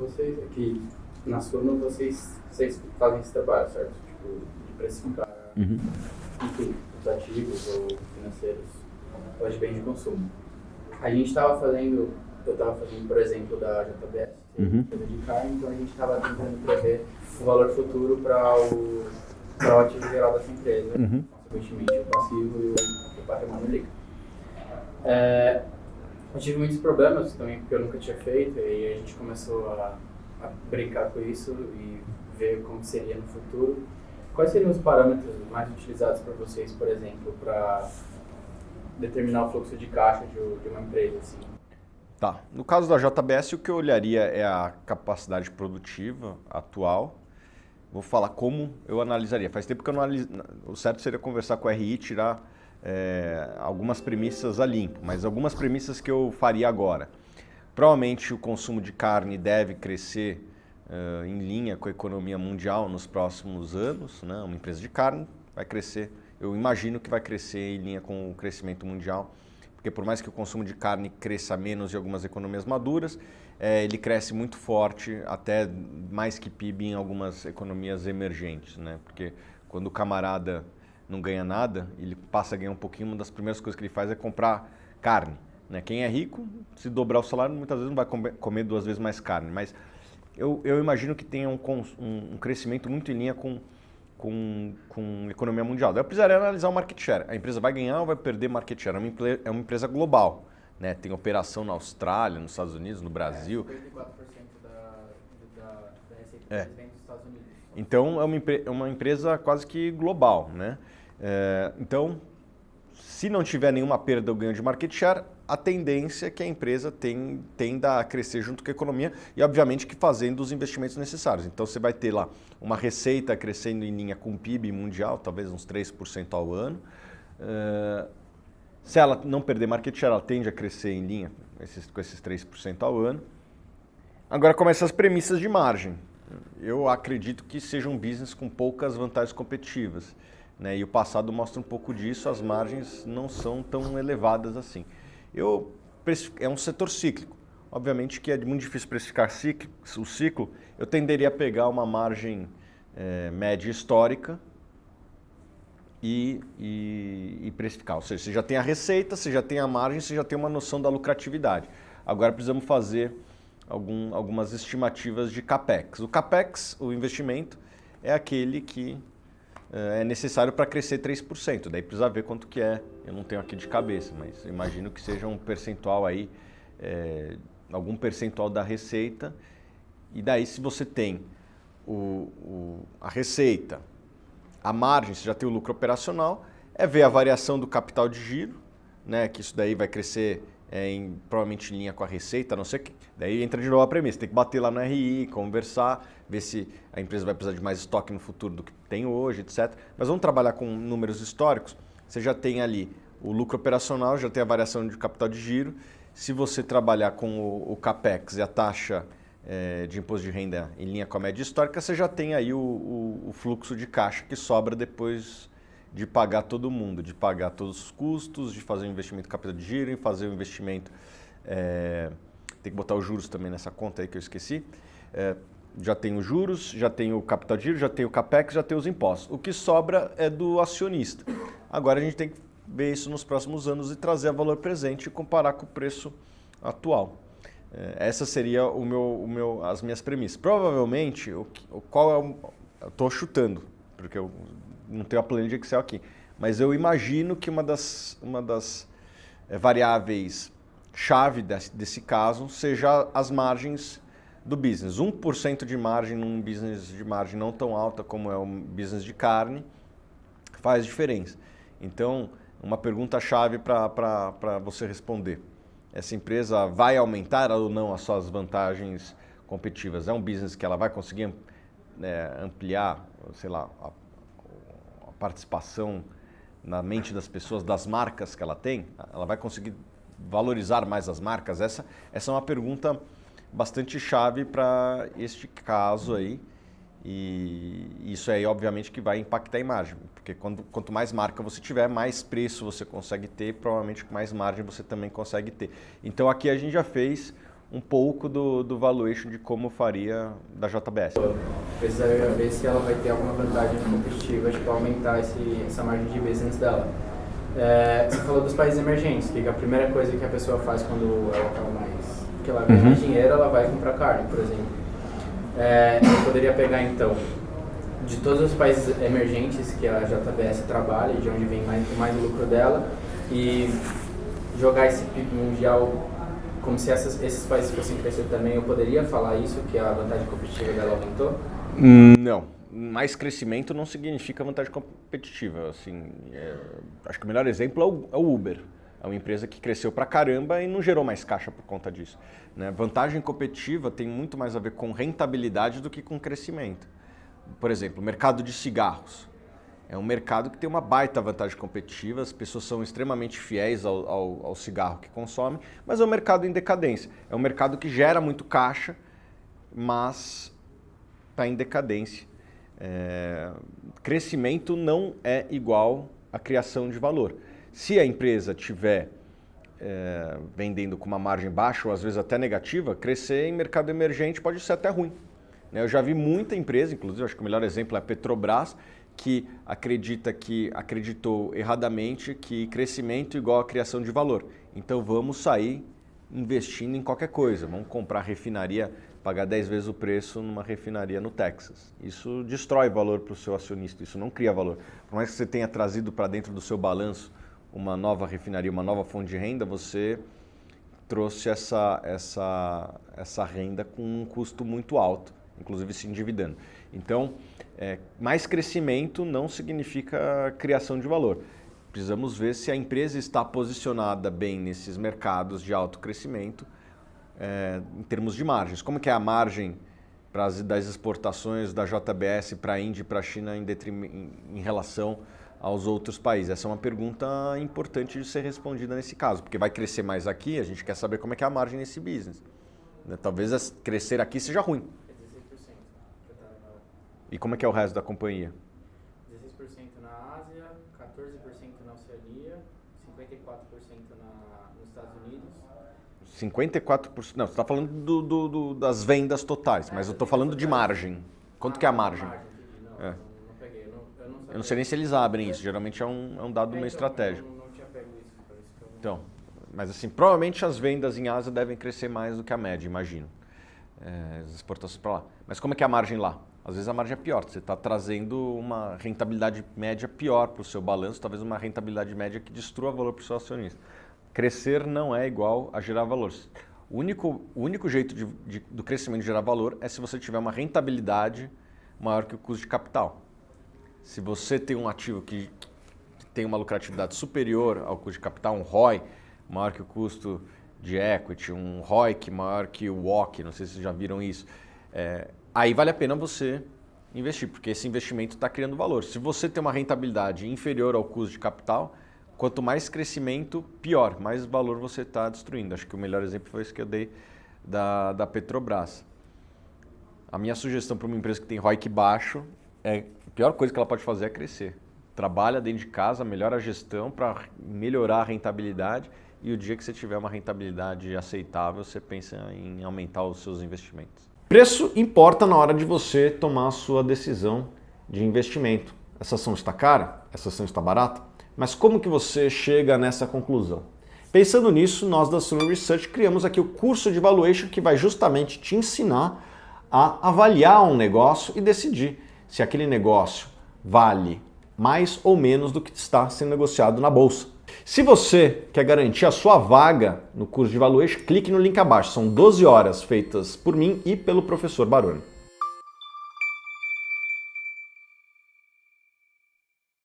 vocês é que na Suno vocês fazem esse trabalho, certo? Tipo, de precificar, enfim, os ativos ou financeiros ou de bens de consumo. A gente estava fazendo, eu estava fazendo, por exemplo, da JBS, que é empresa de carne, então a gente estava tentando prever o valor futuro para o ativo geral dessa empresa, consequentemente o passivo e o patrimônio líquido. Eu tive muitos problemas também, porque eu nunca tinha feito, e aí a gente começou a brincar com isso e ver como seria no futuro. Quais seriam os parâmetros mais utilizados por vocês, por exemplo, para determinar o fluxo de caixa de uma empresa? Assim? Tá. No caso da JBS, o que eu olharia é a capacidade produtiva atual. Vou falar como eu analisaria. Faz tempo que eu não analiso. O certo seria conversar com o RI e tirar algumas premissas a limpo, mas algumas premissas que eu faria agora. Provavelmente o consumo de carne deve crescer em linha com a economia mundial nos próximos anos, né? Uma empresa de carne vai crescer, eu imagino que vai crescer em linha com o crescimento mundial, porque por mais que o consumo de carne cresça menos em algumas economias maduras, ele cresce muito forte, até mais que PIB em algumas economias emergentes, né? Porque quando o camarada não ganha nada, ele passa a ganhar um pouquinho, uma das primeiras coisas que ele faz é comprar carne. Né? Quem é rico, se dobrar o salário, muitas vezes não vai comer 2 vezes mais carne, mas eu imagino que tenha um crescimento muito em linha com a economia mundial. Daí eu precisaria analisar o market share. A empresa vai ganhar ou vai perder market share? É uma empresa global. Né? Tem operação na Austrália, nos Estados Unidos, no Brasil. 54% da receita vem dos Estados Unidos. Então é uma empresa quase que global. Né? Então, se não tiver nenhuma perda ou ganho de market share, a tendência é que a empresa tenda a crescer junto com a economia e, obviamente, que fazendo os investimentos necessários. Então, você vai ter lá uma receita crescendo em linha com o PIB mundial, talvez uns 3% ao ano. Se ela não perder market share, ela tende a crescer em linha com esses 3% ao ano. Agora, começam as premissas de margem. Eu acredito que seja um business com poucas vantagens competitivas. Né? E o passado mostra um pouco disso, as margens não são tão elevadas assim. É um setor cíclico. Obviamente que é muito difícil precificar o ciclo. Eu tenderia a pegar uma margem média histórica e precificar. Ou seja, você já tem a receita, você já tem a margem, você já tem uma noção da lucratividade. Agora precisamos fazer algumas estimativas de CAPEX. O CAPEX, o investimento, é aquele que é necessário para crescer 3%. Daí precisa ver quanto que é. Eu não tenho aqui de cabeça, mas imagino que seja um percentual aí, algum percentual da receita. E daí se você tem a receita, a margem, você já tem o lucro operacional, é ver a variação do capital de giro, né, que isso daí vai crescer provavelmente em linha com a receita, a não ser que... Daí entra de novo a premissa, tem que bater lá no RI, conversar, ver se a empresa vai precisar de mais estoque no futuro do que tem hoje, etc. Mas vamos trabalhar com números históricos. Você já tem ali o lucro operacional, já tem a variação de capital de giro. Se você trabalhar com o CAPEX e a taxa de imposto de renda em linha com a média histórica, você já tem aí o fluxo de caixa que sobra depois de pagar todo mundo, de pagar todos os custos, de fazer o investimento em capital de giro, em fazer o investimento... tem que botar os juros também nessa conta aí que eu esqueci. Já tem os juros, já tem o capital de giro, já tem o CAPEX, já tem os impostos. O que sobra é do acionista. Agora a gente tem que ver isso nos próximos anos e trazer a valor presente e comparar com o preço atual. Essa seria as minhas premissas. Provavelmente, eu estou chutando, porque eu não tenho a planilha de Excel aqui, mas eu imagino que uma das variáveis chave desse caso seja as margens do business. 1% de margem num business de margem não tão alta como é um business de carne faz diferença. Então, uma pergunta-chave para você responder. Essa empresa vai aumentar ou não as suas vantagens competitivas? É um business que ela vai conseguir ampliar, sei lá, a participação na mente das pessoas das marcas que ela tem? Ela vai conseguir valorizar mais as marcas? Essa é uma pergunta bastante chave para este caso aí. E isso aí, obviamente, que vai impactar a imagem, porque quanto mais marca você tiver, mais preço você consegue ter, provavelmente com mais margem você também consegue ter. Então aqui a gente já fez um pouco do valuation de como faria da JBS. Precisaria ver se ela vai ter alguma vantagem competitiva para aumentar essa margem de business dela. Você falou dos países emergentes, que a primeira coisa que a pessoa faz quando ela está mais... que ela ganha mais dinheiro, ela vai comprar carne, por exemplo. Eu poderia pegar, então, de todos os países emergentes que a JBS trabalha, de onde vem mais lucro dela, e jogar esse PIB mundial como se esses países fossem crescer também. Eu poderia falar isso, que a vantagem competitiva dela aumentou? Não. Mais crescimento não significa vantagem competitiva. Assim, acho que o melhor exemplo é o Uber. É uma empresa que cresceu pra caramba e não gerou mais caixa por conta disso, né? Vantagem competitiva tem muito mais a ver com rentabilidade do que com crescimento. Por exemplo, o mercado de cigarros. É um mercado que tem uma baita vantagem competitiva, as pessoas são extremamente fiéis ao cigarro que consomem, mas é um mercado em decadência. É um mercado que gera muito caixa, mas está em decadência. Crescimento não é igual a criação de valor. Se a empresa estiver vendendo com uma margem baixa ou às vezes até negativa, crescer em mercado emergente pode ser até ruim. Eu já vi muita empresa, inclusive acho que o melhor exemplo é a Petrobras, que acreditou erradamente que crescimento igual a criação de valor. Então vamos sair investindo em qualquer coisa, vamos comprar refinaria, pagar 10 vezes o preço numa refinaria no Texas. Isso destrói valor para o seu acionista, isso não cria valor. Por mais que você tenha trazido para dentro do seu balanço uma nova refinaria, uma nova fonte de renda, você trouxe essa renda com um custo muito alto, inclusive se endividando. Então, mais crescimento não significa criação de valor. Precisamos ver se a empresa está posicionada bem nesses mercados de alto crescimento em termos de margens. Como que é a margem das exportações da JBS para a Índia e para a China em relação aos outros países? Essa é uma pergunta importante de ser respondida nesse caso, porque vai crescer mais aqui, a gente quer saber como é que é a margem nesse business. Talvez crescer aqui seja ruim. E como é que é o resto da companhia? 16% na Ásia, 14% na Oceania, 54% nos Estados Unidos. 54%? Não, você está falando das vendas totais, mas eu estou falando de margem. Quanto que é a margem? Não peguei. Eu não sei nem se eles abrem isso, geralmente é um dado meio estratégico. Não tinha pego isso, por isso que eu não... Então, mas assim, provavelmente as vendas em Ásia devem crescer mais do que a média, imagino. As exportações para lá. Mas como é que é a margem lá? Às vezes a margem é pior, você está trazendo uma rentabilidade média pior para o seu balanço, talvez uma rentabilidade média que destrua valor para o seu acionista. Crescer não é igual a gerar valor. O único jeito do crescimento gerar valor é se você tiver uma rentabilidade maior que o custo de capital. Se você tem um ativo que tem uma lucratividade superior ao custo de capital, um ROI maior que o custo de equity, um ROIC maior que o WACC, não sei se vocês já viram isso, aí vale a pena você investir, porque esse investimento está criando valor. Se você tem uma rentabilidade inferior ao custo de capital, quanto mais crescimento, pior, mais valor você está destruindo. Acho que o melhor exemplo foi esse que eu dei da Petrobras. A minha sugestão para uma empresa que tem ROIC baixo, a pior coisa que ela pode fazer é crescer. Trabalha dentro de casa, melhora a gestão para melhorar a rentabilidade e o dia que você tiver uma rentabilidade aceitável, você pensa em aumentar os seus investimentos. Preço importa na hora de você tomar a sua decisão de investimento. Essa ação está cara? Essa ação está barata? Mas como que você chega nessa conclusão? Pensando nisso, nós da Suno Research criamos aqui o curso de Valuation que vai justamente te ensinar a avaliar um negócio e decidir se aquele negócio vale mais ou menos do que está sendo negociado na bolsa. Se você quer garantir a sua vaga no curso de Valuation, clique no link abaixo. São 12 horas feitas por mim e pelo professor Baroni.